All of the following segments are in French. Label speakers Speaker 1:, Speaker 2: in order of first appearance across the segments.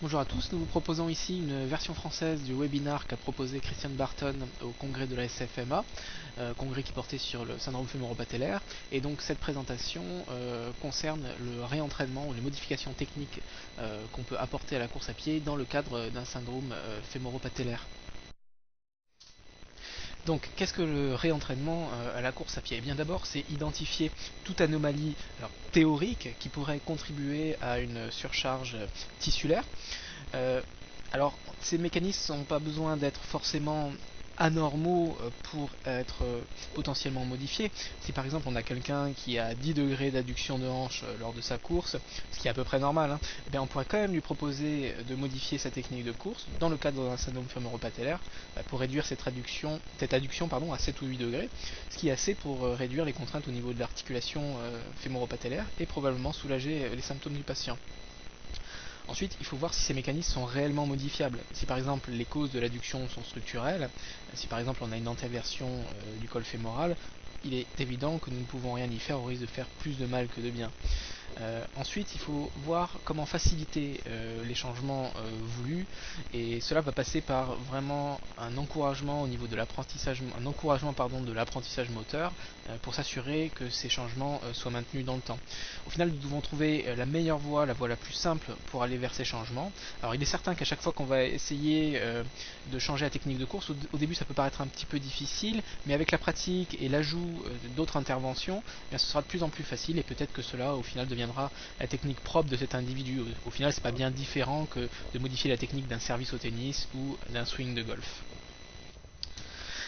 Speaker 1: Bonjour à tous, nous vous proposons ici une version française du webinar qu'a proposé Christian Barton au congrès de la SFMA, congrès qui portait sur le syndrome fémoro-patellaire. Et donc cette présentation concerne le réentraînement ou les modifications techniques qu'on peut apporter à la course à pied dans le cadre d'un syndrome fémoro-patellaire. Donc, qu'est-ce que le réentraînement à la course à pied? Eh bien, d'abord, c'est identifier toute anomalie théorique qui pourrait contribuer à une surcharge tissulaire. Alors, ces mécanismes n'ont pas besoin d'être forcément anormaux pour être potentiellement modifiés. Si par exemple on a quelqu'un qui a 10 degrés d'adduction de hanche lors de sa course, ce qui est à peu près normal, eh on pourrait quand même lui proposer de modifier sa technique de course dans le cadre d'un syndrome fémoro-patellaire pour réduire cette adduction à 7 ou 8 degrés, ce qui est assez pour réduire les contraintes au niveau de l'articulation fémoro-patellaire et probablement soulager les symptômes du patient. Ensuite, il faut voir si ces mécanismes sont réellement modifiables. Si par exemple les causes de l'adduction sont structurelles, si par exemple on a une antéversion du col fémoral, il est évident que nous ne pouvons rien y faire au risque de faire plus de mal que de bien. Ensuite, il faut voir comment faciliter les changements voulus, et cela va passer par vraiment un encouragement au niveau de l'apprentissage, de l'apprentissage moteur pour s'assurer que ces changements soient maintenus dans le temps. Au final, nous devons trouver la meilleure voie, la voie la plus simple pour aller vers ces changements. Alors, il est certain qu'à chaque fois qu'on va essayer de changer la technique de course, au début ça peut paraître un petit peu difficile, mais avec la pratique et l'ajout d'autres interventions, eh bien, ce sera de plus en plus facile, et peut-être que cela au final deviendra la technique propre de cet individu. Au final, c'est pas bien différent que de modifier la technique d'un service au tennis ou d'un swing de golf.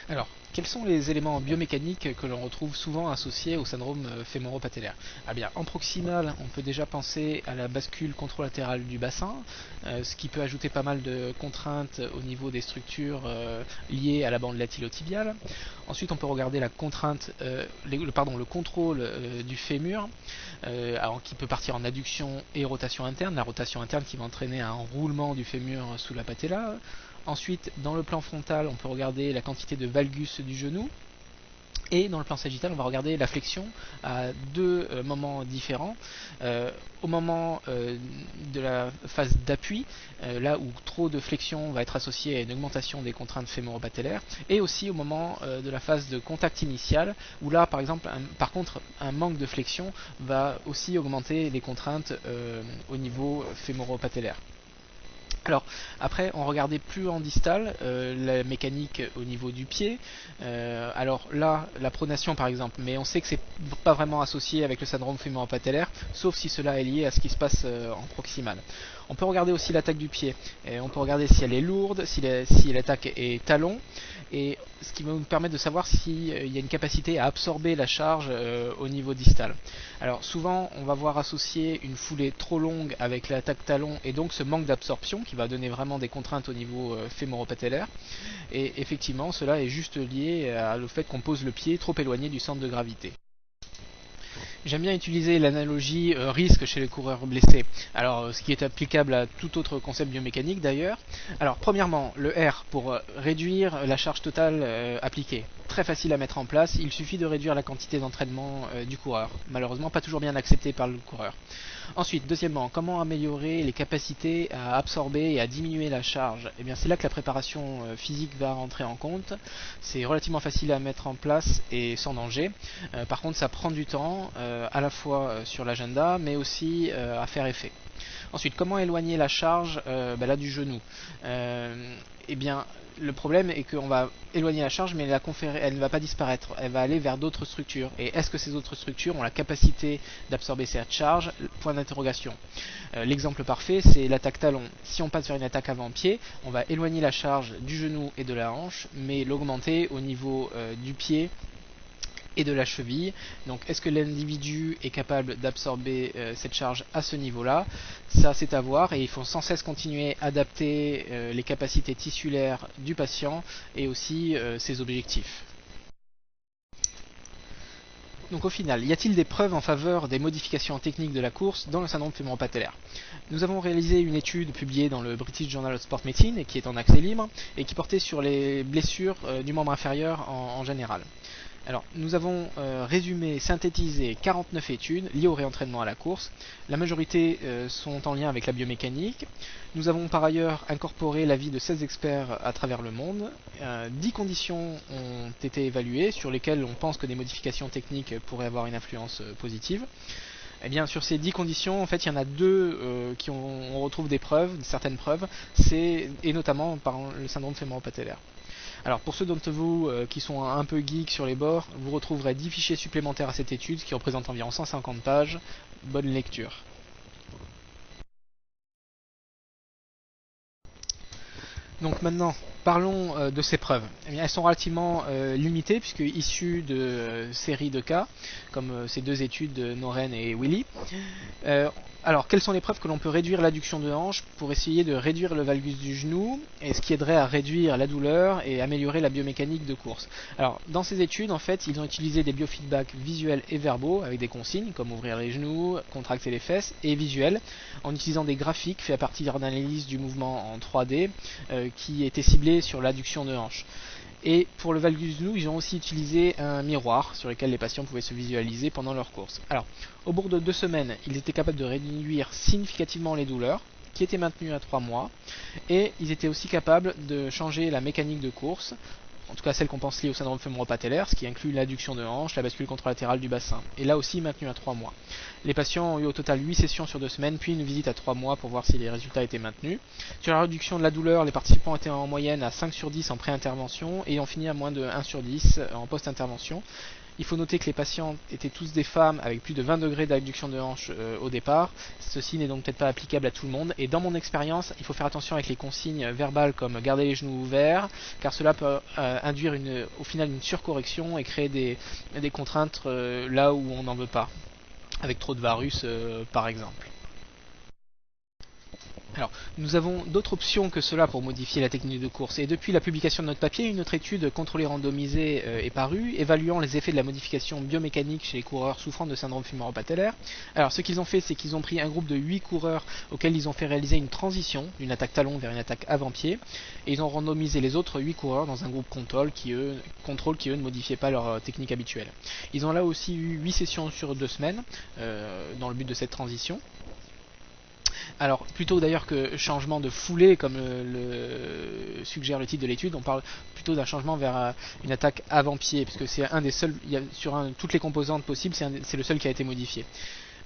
Speaker 1: Alors, quels sont les éléments biomécaniques que l'on retrouve souvent associés au syndrome fémoro-patellaire? Eh bien, en proximal, on peut déjà penser à la bascule contrôlatérale du bassin, ce qui peut ajouter pas mal de contraintes au niveau des structures liées à la bande latilo-tibiale. Ensuite, on peut regarder la contrainte, le contrôle du fémur, qui peut partir en adduction et rotation interne. La rotation interne qui va entraîner un roulement du fémur sous la patella. Ensuite, dans le plan frontal, on peut regarder la quantité de valgus du genou. Et dans le plan sagittal, on va regarder la flexion à deux moments différents. Au moment de la phase d'appui, là où trop de flexion va être associée à une augmentation des contraintes fémoro-patellaires, et aussi au moment de la phase de contact initial, où là, par exemple, par contre, un manque de flexion va aussi augmenter les contraintes au niveau fémoro-patellaire. Alors après, on regardait plus en distal la mécanique au niveau du pied. Alors là, la pronation par exemple, mais on sait que c'est pas vraiment associé avec le syndrome fémoro-patellaire, sauf si cela est lié à ce qui se passe en proximal. On peut regarder aussi l'attaque du pied. Et on peut regarder si elle est lourde, si l'attaque est talon, et ce qui va nous permettre de savoir s'il y a une capacité à absorber la charge au niveau distal. Alors souvent, on va voir associer une foulée trop longue avec l'attaque talon, et donc ce manque d'absorption qui va donner vraiment des contraintes au niveau fémoro-patellaire. Et effectivement, cela est juste lié au fait qu'on pose le pied trop éloigné du centre de gravité. J'aime bien utiliser l'analogie risque chez les coureurs blessés. Alors, ce qui est applicable à tout autre concept biomécanique d'ailleurs. Alors, premièrement, le R pour réduire la charge totale appliquée. Très facile à mettre en place, il suffit de réduire la quantité d'entraînement du coureur. Malheureusement, pas toujours bien accepté par le coureur. Ensuite, deuxièmement, comment améliorer les capacités à absorber et à diminuer la charge? Eh bien, c'est là que la préparation physique va rentrer en compte. C'est relativement facile à mettre en place et sans danger. Par contre, ça prend du temps, à la fois sur l'agenda, mais aussi à faire effet. Ensuite, comment éloigner la charge là du genou? Eh bien, le problème est qu'on va éloigner la charge, mais elle ne va pas disparaître. Elle va aller vers d'autres structures. Et est-ce que ces autres structures ont la capacité d'absorber cette charge? Point d'interrogation. L'exemple parfait, c'est l'attaque talon. Si on passe vers une attaque avant-pied, on va éloigner la charge du genou et de la hanche, mais l'augmenter au niveau du pied et de la cheville. Donc est-ce que l'individu est capable d'absorber cette charge à ce niveau-là? Ça c'est à voir, et il faut sans cesse continuer à adapter les capacités tissulaires du patient et aussi ses objectifs. Donc au final, y a-t-il des preuves en faveur des modifications techniques de la course dans le syndrome fémoro-patellaire? Nous avons réalisé une étude publiée dans le British Journal of Sport Medicine, et qui est en accès libre, et qui portait sur les blessures du membre inférieur en général. Alors, nous avons résumé, synthétisé 49 études liées au réentraînement à la course. La majorité sont en lien avec la biomécanique. Nous avons par ailleurs incorporé l'avis de 16 experts à travers le monde. 10 conditions ont été évaluées sur lesquelles on pense que des modifications techniques pourraient avoir une influence positive. Eh bien, sur ces 10 conditions, en fait, il y en a deux on retrouve des preuves, certaines preuves, et notamment par le syndrome fémoro-patellaire. Alors pour ceux d'entre vous qui sont un peu geeks sur les bords, vous retrouverez 10 fichiers supplémentaires à cette étude, ce qui représente environ 150 pages. Bonne lecture. Donc maintenant, parlons de ces preuves. Eh bien, elles sont relativement limitées, puisque issues de séries de cas, comme ces deux études de Noren et Willy. Alors, quelles sont les preuves que l'on peut réduire l'adduction de hanche pour essayer de réduire le valgus du genou, et ce qui aiderait à réduire la douleur et améliorer la biomécanique de course? Alors, dans ces études, en fait, ils ont utilisé des biofeedbacks visuels et verbaux, avec des consignes, comme ouvrir les genoux, contracter les fesses, et visuels, en utilisant des graphiques faits à partir d'analyse du mouvement en 3D, qui étaient ciblés sur l'adduction de hanche. Et pour le valgus genou, ils ont aussi utilisé un miroir sur lequel les patients pouvaient se visualiser pendant leur course. Alors, au bout de 2 semaines, ils étaient capables de réduire significativement les douleurs, qui étaient maintenues à 3 mois, et ils étaient aussi capables de changer la mécanique de course, en tout cas celle qu'on pense liée au syndrome fémoro-patellaire, ce qui inclut l'adduction de hanche, la bascule contralatérale du bassin, et là aussi maintenue à 3 mois. Les patients ont eu au total 8 sessions sur 2 semaines, puis une visite à 3 mois pour voir si les résultats étaient maintenus. Sur la réduction de la douleur, les participants étaient en moyenne à 5 sur 10 en pré-intervention et ont fini à moins de 1 sur 10 en post-intervention. Il faut noter que les patients étaient tous des femmes avec plus de 20 degrés d'adduction de hanche au départ. Ceci n'est donc peut-être pas applicable à tout le monde. Et dans mon expérience, il faut faire attention avec les consignes verbales comme garder les genoux ouverts, car cela peut induire au final une surcorrection et créer des contraintes là où on n'en veut pas, avec trop de varus par exemple. Alors, nous avons d'autres options que cela pour modifier la technique de course, et depuis la publication de notre papier, une autre étude contrôlée randomisée est parue, évaluant les effets de la modification biomécanique chez les coureurs souffrant de syndrome fémoro-patellaire. Alors, ce qu'ils ont fait, c'est qu'ils ont pris un groupe de 8 coureurs auxquels ils ont fait réaliser une transition d'une attaque talon vers une attaque avant-pied, et ils ont randomisé les autres 8 coureurs dans un groupe contrôle qui eux ne modifiaient pas leur technique habituelle. Ils ont là aussi eu 8 sessions sur 2 semaines, dans le but de cette transition. Alors, plutôt d'ailleurs que changement de foulée, comme le suggère le titre de l'étude, on parle plutôt d'un changement vers une attaque avant-pied, puisque c'est un des seuls, toutes les composantes possibles, c'est le seul qui a été modifié.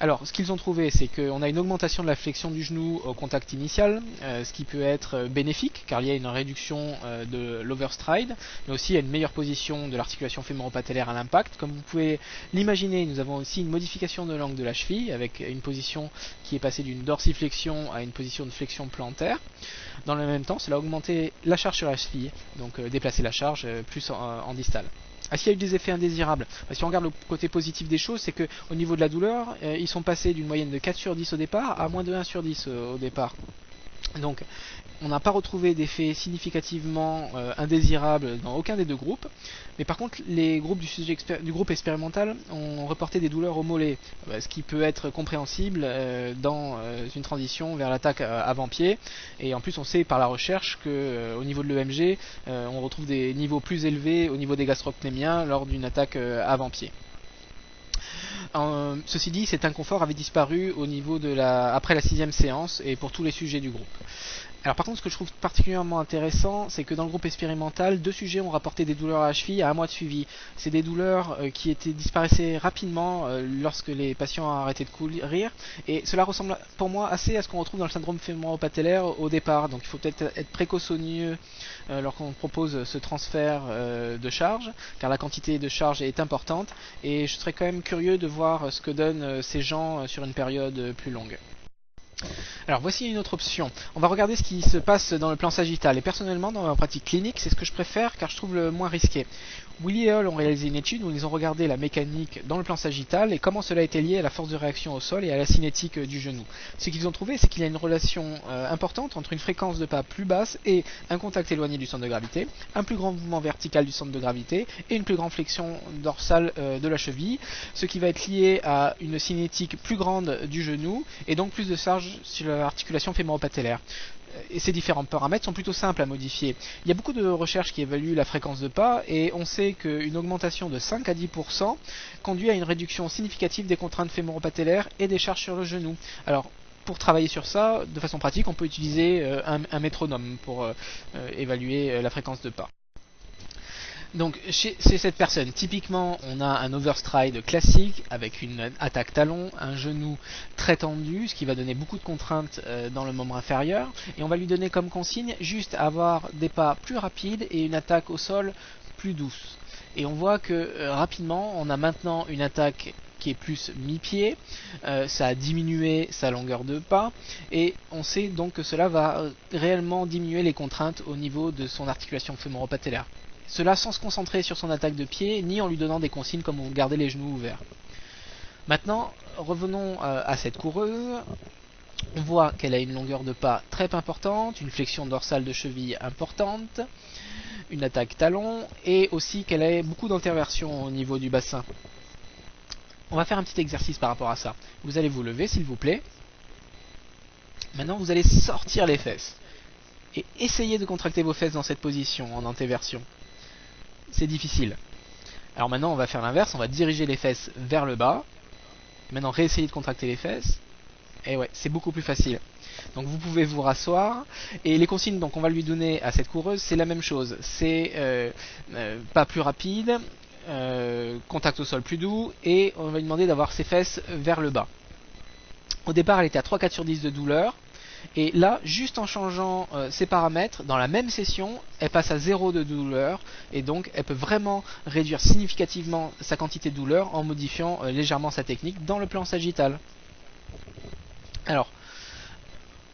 Speaker 1: Alors, ce qu'ils ont trouvé, c'est qu'on a une augmentation de la flexion du genou au contact initial, ce qui peut être bénéfique, car il y a une réduction de l'overstride, mais aussi il y a une meilleure position de l'articulation fémoro-patellaire à l'impact. Comme vous pouvez l'imaginer, nous avons aussi une modification de l'angle de la cheville, avec une position qui est passée d'une dorsiflexion à une position de flexion plantaire. Dans le même temps, cela a augmenté la charge sur la cheville, donc déplacer la charge plus en distal. Est-ce qu'il y a eu des effets indésirables? Si on regarde le côté positif des choses, c'est qu'au niveau de la douleur, ils sont passés d'une moyenne de 4 sur 10 au départ à moins de 1 sur 10 au départ. Donc on n'a pas retrouvé d'effets significativement indésirables dans aucun des deux groupes, mais par contre les groupes du groupe expérimental ont reporté des douleurs au mollet, ce qui peut être compréhensible dans une transition vers l'attaque avant-pied, et en plus on sait par la recherche qu'au niveau de l'EMG, on retrouve des niveaux plus élevés au niveau des gastrocnémiens lors d'une attaque avant-pied. Ceci dit, cet inconfort avait disparu après la 6e séance et pour tous les sujets du groupe. Alors par contre, ce que je trouve particulièrement intéressant, c'est que dans le groupe expérimental, 2 sujets ont rapporté des douleurs à la cheville à 1 mois de suivi. C'est des douleurs qui disparaissaient rapidement lorsque les patients ont arrêté de courir, et cela ressemble pour moi assez à ce qu'on retrouve dans le syndrome fémoro-patellaire au départ. Donc il faut peut-être être précautionneux lorsqu'on propose ce transfert de charge, car la quantité de charge est importante, et je serais quand même curieux de voir ce que donnent ces gens sur une période plus longue. Alors voici une autre option. On va regarder ce qui se passe dans le plan sagittal, et personnellement dans ma pratique clinique c'est ce que je préfère car je trouve le moins risqué. Willy et Hall ont réalisé une étude où ils ont regardé la mécanique dans le plan sagittal et comment cela était lié à la force de réaction au sol et à la cinétique du genou. Ce qu'ils ont trouvé, c'est qu'il y a une relation importante entre une fréquence de pas plus basse et un contact éloigné du centre de gravité, un plus grand mouvement vertical du centre de gravité et une plus grande flexion dorsale de la cheville, ce qui va être lié à une cinétique plus grande du genou et donc plus de charge sur articulation fémoro-patellaire. Et ces différents paramètres sont plutôt simples à modifier. Il y a beaucoup de recherches qui évaluent la fréquence de pas et on sait qu'une augmentation de 5 à 10% conduit à une réduction significative des contraintes fémoro-patellaires et des charges sur le genou. Alors, pour travailler sur ça, de façon pratique, on peut utiliser un métronome pour évaluer la fréquence de pas. Donc chez cette personne, typiquement on a un overstride classique avec une attaque talon, un genou très tendu, ce qui va donner beaucoup de contraintes dans le membre inférieur, et on va lui donner comme consigne juste avoir des pas plus rapides et une attaque au sol plus douce. Et on voit que rapidement on a maintenant une attaque qui est plus mi-pied, ça a diminué sa longueur de pas, et on sait donc que cela va réellement diminuer les contraintes au niveau de son articulation fémoro-patellaire. Cela sans se concentrer sur son attaque de pied, ni en lui donnant des consignes comme garder les genoux ouverts. Maintenant, revenons à cette coureuse. On voit qu'elle a une longueur de pas très importante, une flexion dorsale de cheville importante, une attaque talon, et aussi qu'elle a beaucoup d'interversion au niveau du bassin. On va faire un petit exercice par rapport à ça. Vous allez vous lever, s'il vous plaît. Maintenant, vous allez sortir les fesses. Et essayez de contracter vos fesses dans cette position, en antéversion. C'est difficile. Alors maintenant on va faire l'inverse, on va diriger les fesses vers le bas. Maintenant réessayer de contracter les fesses. Et ouais, c'est beaucoup plus facile. Donc vous pouvez vous rasseoir. Et les consignes donc on va lui donner à cette coureuse, c'est la même chose. C'est pas plus rapide, contact au sol plus doux, et on va lui demander d'avoir ses fesses vers le bas. Au départ elle était à 3-4 sur 10 de douleur. Et là, juste en changeant ces paramètres, dans la même session, elle passe à 0 de douleur, et donc elle peut vraiment réduire significativement sa quantité de douleur en modifiant légèrement sa technique dans le plan sagittal. Alors,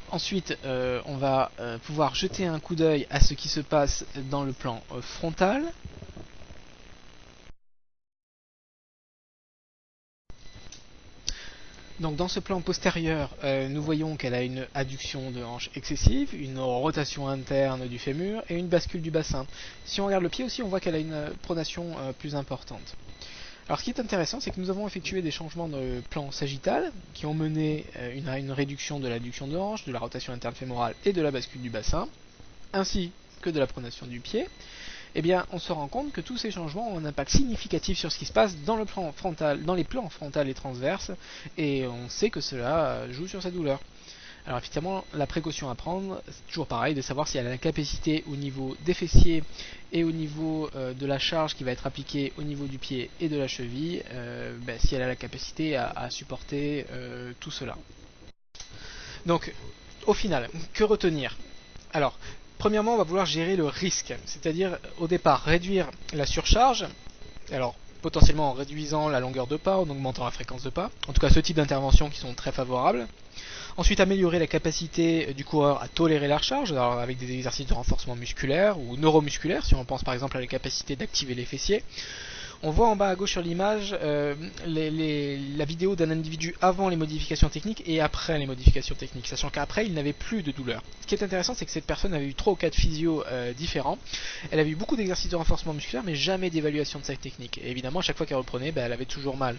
Speaker 1: ensuite, on va pouvoir jeter un coup d'œil à ce qui se passe dans le plan frontal. Donc dans ce plan postérieur, nous voyons qu'elle a une adduction de hanche excessive, une rotation interne du fémur et une bascule du bassin. Si on regarde le pied aussi, on voit qu'elle a une pronation plus importante. Alors ce qui est intéressant, c'est que nous avons effectué des changements dans le plan sagittal qui ont mené à une réduction de l'adduction de hanche, de la rotation interne fémorale et de la bascule du bassin, ainsi que de la pronation du pied. Eh bien, on se rend compte que tous ces changements ont un impact significatif sur ce qui se passe dans le plan frontal, dans les plans frontal et transverse, et on sait que cela joue sur sa douleur. Alors évidemment, la précaution à prendre, c'est toujours pareil, de savoir si elle a la capacité au niveau des fessiers et au niveau de la charge qui va être appliquée au niveau du pied et de la cheville, si elle a la capacité à supporter tout cela. Donc, au final, que retenir? Alors, premièrement, on va vouloir gérer le risque, c'est-à-dire au départ réduire la surcharge, alors potentiellement en réduisant la longueur de pas, en augmentant la fréquence de pas, en tout cas ce type d'interventions qui sont très favorables. Ensuite améliorer la capacité du coureur à tolérer la recharge, alors avec des exercices de renforcement musculaire ou neuromusculaire, si on pense par exemple à la capacité d'activer les fessiers. On voit en bas à gauche sur l'image la vidéo d'un individu avant les modifications techniques et après les modifications techniques, sachant qu'après il n'avait plus de douleur. Ce qui est intéressant, c'est que cette personne avait eu 3 ou 4 physios différents. Elle avait eu beaucoup d'exercices de renforcement musculaire mais jamais d'évaluation de sa technique. Et évidemment à chaque fois qu'elle reprenait, elle avait toujours mal.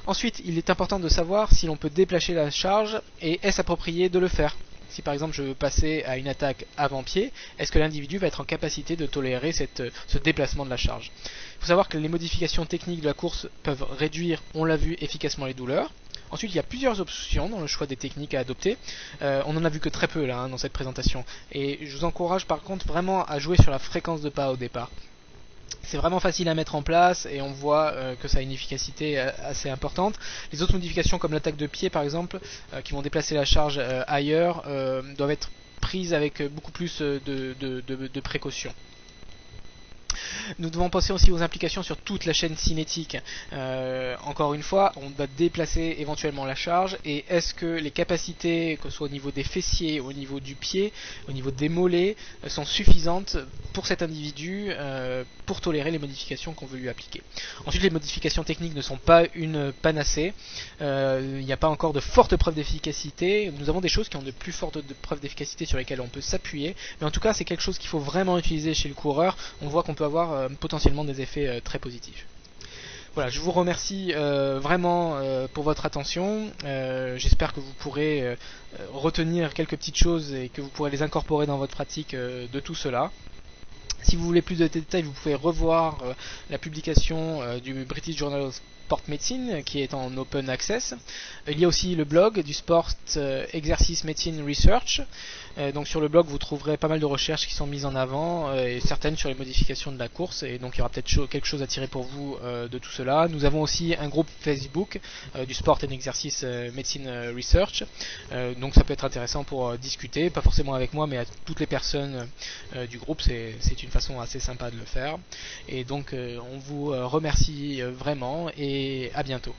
Speaker 1: Ensuite, il est important de savoir si l'on peut déplacer la charge et est-ce approprié de le faire. Si par exemple je veux passer à une attaque avant-pied, est-ce que l'individu va être en capacité de tolérer ce déplacement de la charge? Il faut savoir que les modifications techniques de la course peuvent réduire, on l'a vu, efficacement les douleurs. Ensuite, il y a plusieurs options dans le choix des techniques à adopter. On en a vu que très peu là dans cette présentation. Et je vous encourage par contre vraiment à jouer sur la fréquence de pas au départ. C'est vraiment facile à mettre en place et on voit que ça a une efficacité assez importante. Les autres modifications comme l'attaque de pied par exemple, qui vont déplacer la charge ailleurs, doivent être prises avec beaucoup plus de précautions. Nous devons penser aussi aux implications sur toute la chaîne cinétique. Encore une fois, on doit déplacer éventuellement la charge et est-ce que les capacités, que ce soit au niveau des fessiers, au niveau du pied, au niveau des mollets, sont suffisantes pour cet individu pour tolérer les modifications qu'on veut lui appliquer. Ensuite, les modifications techniques ne sont pas une panacée. Il n'y a pas encore de fortes preuves d'efficacité. Nous avons des choses qui ont de plus fortes preuves d'efficacité sur lesquelles on peut s'appuyer. Mais en tout cas, c'est quelque chose qu'il faut vraiment utiliser chez le coureur. On voit qu'on peut avoir potentiellement des effets très positifs. Voilà, je vous remercie vraiment pour votre attention. J'espère que vous pourrez retenir quelques petites choses et que vous pourrez les incorporer dans votre pratique de tout cela. Si vous voulez plus de détails, vous pouvez revoir la publication du British Journal of Sport Medicine qui est en open access. Il y a aussi le blog du Sport Exercise Medicine Research. Donc sur le blog vous trouverez pas mal de recherches qui sont mises en avant et certaines sur les modifications de la course, et donc il y aura peut-être quelque chose à tirer pour vous de tout cela. Nous avons aussi un groupe Facebook du Sport and Exercise Medicine Research, donc ça peut être intéressant pour discuter, pas forcément avec moi mais à toutes les personnes du groupe, c'est une façon assez sympa de le faire. Et donc on vous remercie vraiment et à bientôt.